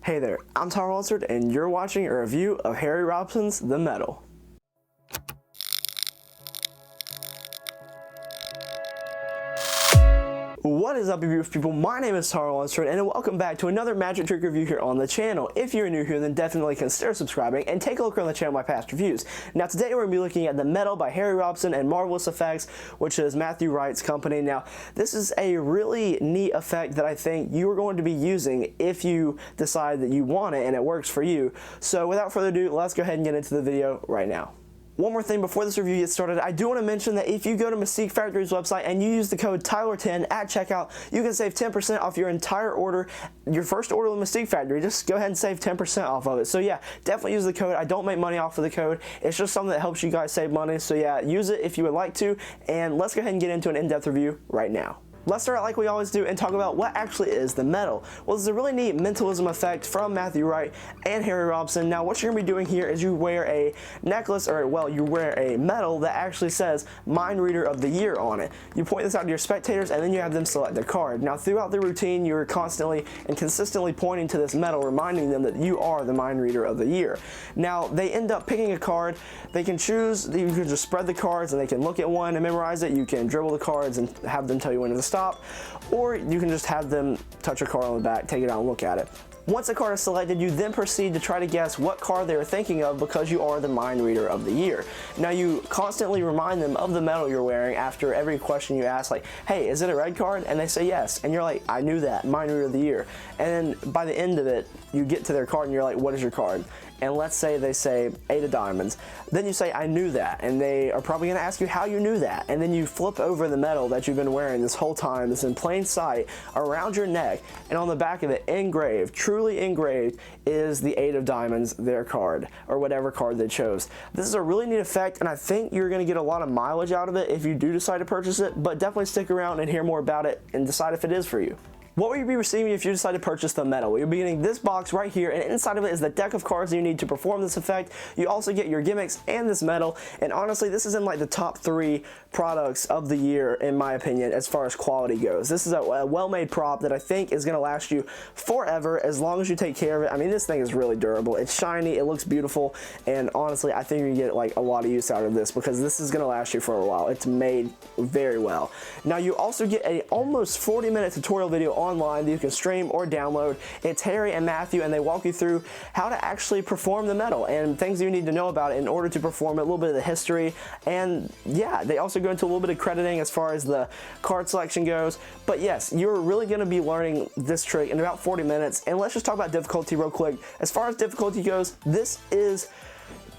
Hey there, I'm Robson, and you're watching a review of Harry Robson's The Metal. What is up, beautiful people? My name is Robson, and welcome back to another magic trick review here on the channel. If you're new here, then definitely consider subscribing and take a look around the channel at my past reviews. Now today we're going to be looking at The Metal by Harry Robson and Marvelous Effects, which is Matthew Wright's company. Now this is a really neat effect that I think you are going to be using if you decide that you want it and it works for you. So without further ado, let's go ahead and get into the video right now. One more thing before this review gets started, I do want to mention that if you go to Mystique Factory's website and you use the code Tyler10 at checkout, you can save 10% off your entire order, your first order with Mystique Factory. Just go ahead and save 10% off of it. So yeah, definitely use the code. I don't make money off of the code. It's just something that helps you guys save money. So yeah, use it if you would like to. And let's go ahead and get into an in-depth review right now. Let's start out like we always do and talk about what actually is the metal. Well, this is a really neat mentalism effect from Matthew Wright and Harry Robson. Now, what you're going to be doing here is you wear a necklace, or well, you wear a medal that actually says Mind Reader of the Year on it. You point this out to your spectators and then you have them select a card. Now, throughout the routine, you're constantly and consistently pointing to this medal, reminding them that you are the Mind Reader of the Year. Now, they end up picking a card. They can choose, you can just spread the cards and they can look at one and memorize it. You can dribble the cards and have them tell you when to stop, or you can just have them touch a card on the back, take it out and look at it. Once a card is selected, you then proceed to try to guess what card they are thinking of because you are the Mind Reader of the Year. Now you constantly remind them of the medal you're wearing after every question you ask, like, hey, is it a red card? And they say yes, and you're like, I knew that, Mind Reader of the Year. And then by the end of it, you get to their card and you're like, what is your card? And let's say they say 8 of diamonds. Then you say, I knew that. And they are probably gonna ask you how you knew that. And then you flip over the medal that you've been wearing this whole time, that's in plain sight, around your neck, and on the back of it, engraved, truly engraved, is the 8 of diamonds, their card, or whatever card they chose. This is a really neat effect, and I think you're gonna get a lot of mileage out of it if you do decide to purchase it, but definitely stick around and hear more about it and decide if it is for you. What will you be receiving if you decide to purchase the metal? You'll be getting this box right here, and inside of it is the deck of cards that you need to perform this effect. You also get your gimmicks and this metal, and honestly, this is in like the top 3 products of the year, in my opinion, as far as quality goes. This is a well-made prop that I think is going to last you forever as long as you take care of it. I mean, this thing is really durable. It's shiny, it looks beautiful, and honestly, I think you're going to get like a lot of use out of this because this is going to last you for a while. It's made very well. Now, you also get a almost 40-minute tutorial video online that you can stream or download. It's Harry and Matthew, and they walk you through how to actually perform the metal and things you need to know about it in order to perform it, a little bit of the history, and yeah, they also go into a little bit of crediting as far as the card selection goes. But yes, you're really going to be learning this trick in about 40 minutes, and let's just talk about difficulty real quick. As far as difficulty goes, this is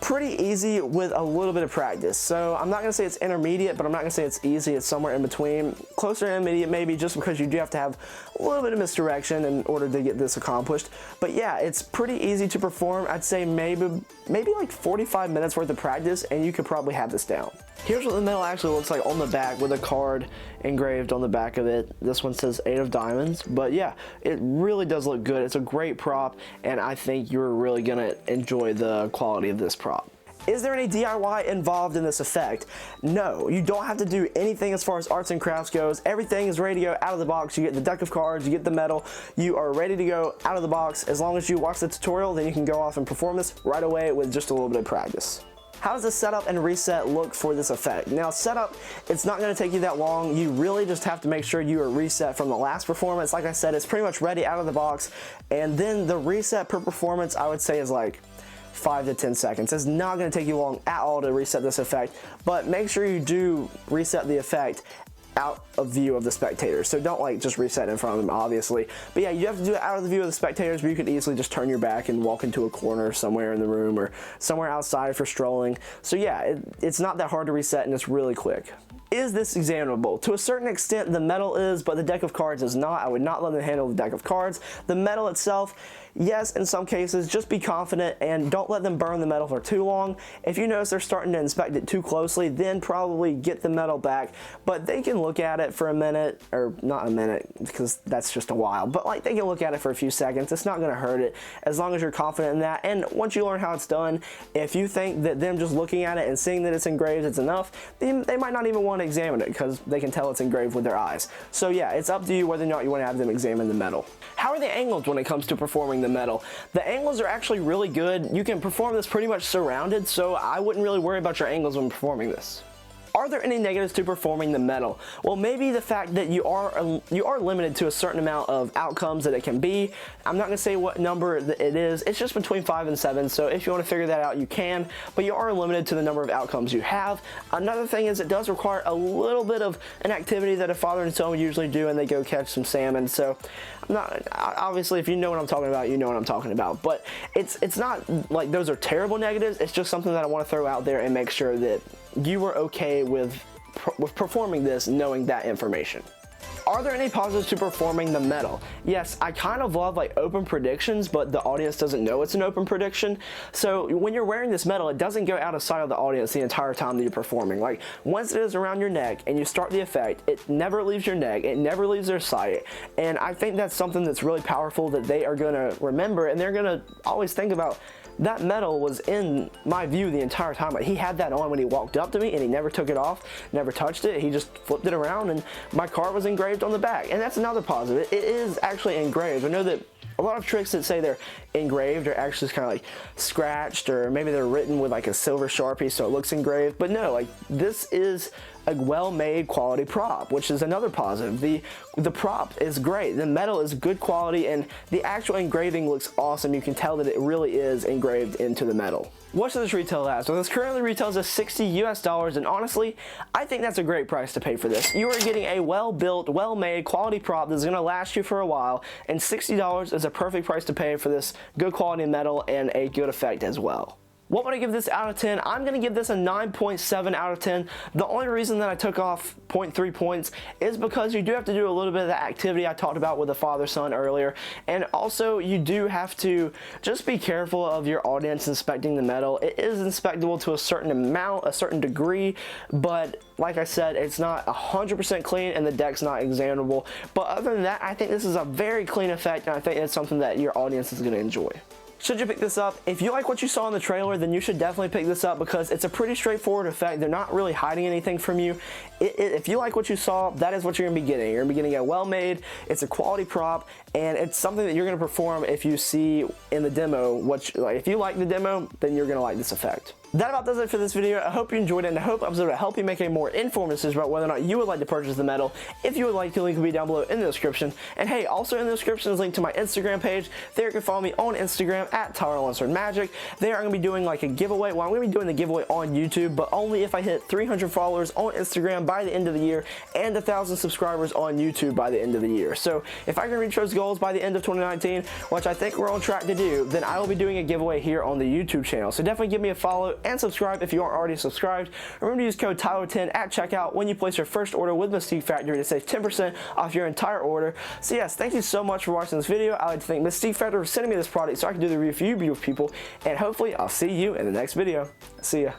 pretty easy with a little bit of practice. So I'm not going to say it's intermediate, but I'm not going to say it's easy. It's somewhere in between. Closer to intermediate maybe, just because you do have to have a little bit of misdirection in order to get this accomplished. But yeah, it's pretty easy to perform. I'd say maybe like 45 minutes worth of practice and you could probably have this down. Here's what the medal actually looks like on the back with a card engraved on the back of it. This one says 8 of diamonds, but yeah, it really does look good. It's a great prop, and I think you're really gonna enjoy the quality of this prop. Is there any DIY involved in this effect? No, you don't have to do anything as far as arts and crafts goes. Everything is ready to go out of the box. You get the deck of cards, you get the medal, you are ready to go out of the box. As long as you watch the tutorial, then you can go off and perform this right away with just a little bit of practice. How does the setup and reset look for this effect? Now, setup, it's not going to take you that long. You really just have to make sure you are reset from the last performance. Like I said, it's pretty much ready out of the box, and then the reset per performance, I would say, is like 5 to 10 seconds. It's not going to take you long at all to reset this effect, but make sure you do reset the effect out of view of the spectators. So don't like just reset in front of them, obviously. But yeah, you have to do it out of the view of the spectators, but you could easily just turn your back and walk into a corner somewhere in the room or somewhere outside for strolling. So yeah, it's not that hard to reset, and it's really quick. Is this examinable? To a certain extent, the metal is, but the deck of cards is not. I would not let them handle the deck of cards. The metal itself, yes, in some cases, just be confident and don't let them burn the metal for too long. If you notice they're starting to inspect it too closely, then probably get the metal back. But they can look at it for a minute, or not a minute, because that's just a while, but like they can look at it for a few seconds. It's not gonna hurt it as long as you're confident in that. And once you learn how it's done, if you think that them just looking at it and seeing that it's engraved is enough, then they might not even want to examine it because they can tell it's engraved with their eyes. So yeah, it's up to you whether or not you want to have them examine the metal. How are the angles when it comes to performing the metal. The angles are actually really good. You can perform this pretty much surrounded, so I wouldn't really worry about your angles when performing this. Are there any negatives to performing the metal? Well, maybe the fact that you are limited to a certain amount of outcomes that it can be. I'm not going to say what number it is. It's just between 5 and 7, so if you want to figure that out, you can, but you are limited to the number of outcomes you have. Another thing is it does require a little bit of an activity that a father and son would usually do, and they go catch some salmon. So obviously, if you know what I'm talking about, you know what I'm talking about. But it's not like those are terrible negatives. It's just something that I want to throw out there and make sure that you are okay with performing this, knowing that information. Are there any positives to performing the metal? Yes, I kind of love like open predictions, but the audience doesn't know it's an open prediction. So when you're wearing this metal, it doesn't go out of sight of the audience the entire time that you're performing. Like once it is around your neck and you start the effect, it never leaves your neck, it never leaves their sight. And I think that's something that's really powerful that they are gonna remember, and they're gonna always think about, that metal was in my view the entire time. He had that on when he walked up to me, and he never took it off, never touched it. He just flipped it around, and my card was engraved on the back. And that's another positive. It is actually engraved. I know that a lot of tricks that say they're engraved are actually kind of like scratched, or maybe they're written with like a silver Sharpie so it looks engraved. But no, like this is a well-made quality prop, which is another positive. The prop is great. The metal is good quality, and the actual engraving looks awesome. You can tell that it really is engraved into the metal. What does this retail at? So this currently retails at $60 US, and honestly, I think that's a great price to pay for this. You are getting a well-built, well-made quality prop that's going to last you for a while, and $60 is a perfect price to pay for this good quality metal and a good effect as well. What would I give this out of 10? I'm going to give this a 9.7 out of 10. The only reason that I took off 0.3 points is because you do have to do a little bit of the activity I talked about with the father-son earlier, and also you do have to just be careful of your audience inspecting the metal. It is inspectable to a certain amount, a certain degree, but like I said, it's not 100% clean and the deck's not examinable. But other than that, I think this is a very clean effect, and I think it's something that your audience is going to enjoy. Should you pick this up? If you like what you saw in the trailer, then you should definitely pick this up because it's a pretty straightforward effect. They're not really hiding anything from you. If you like what you saw, that is what you're going to be getting. You're going to be getting a well-made, it's a quality prop, and it's something that you're going to perform if you see in the demo. If you like the demo, then you're going to like this effect. That about does it for this video. I hope you enjoyed it, and I hope I was able to help you make a more informed decision about whether or not you would like to purchase the metal. If you would like to, the link will be down below in the description. And hey, also in the description is a link to my Instagram page. There you can follow me on Instagram at TylerLonswordMagic. There I'm going to be doing like a giveaway. Well, I'm going to be doing the giveaway on YouTube, but only if I hit 300 followers on Instagram by the end of the year and 1,000 subscribers on YouTube by the end of the year. So if I can reach those goals by the end of 2019, which I think we're on track to do, then I will be doing a giveaway here on the YouTube channel. So definitely give me a follow and subscribe if you aren't already subscribed. Remember to use code Tyler10 at checkout when you place your first order with Mystique Factory to save 10% off your entire order. So yes, thank you so much for watching this video. I'd like to thank Mystique Factory for sending me this product so I can do the review for you beautiful people, and hopefully I'll see you in the next video. See ya.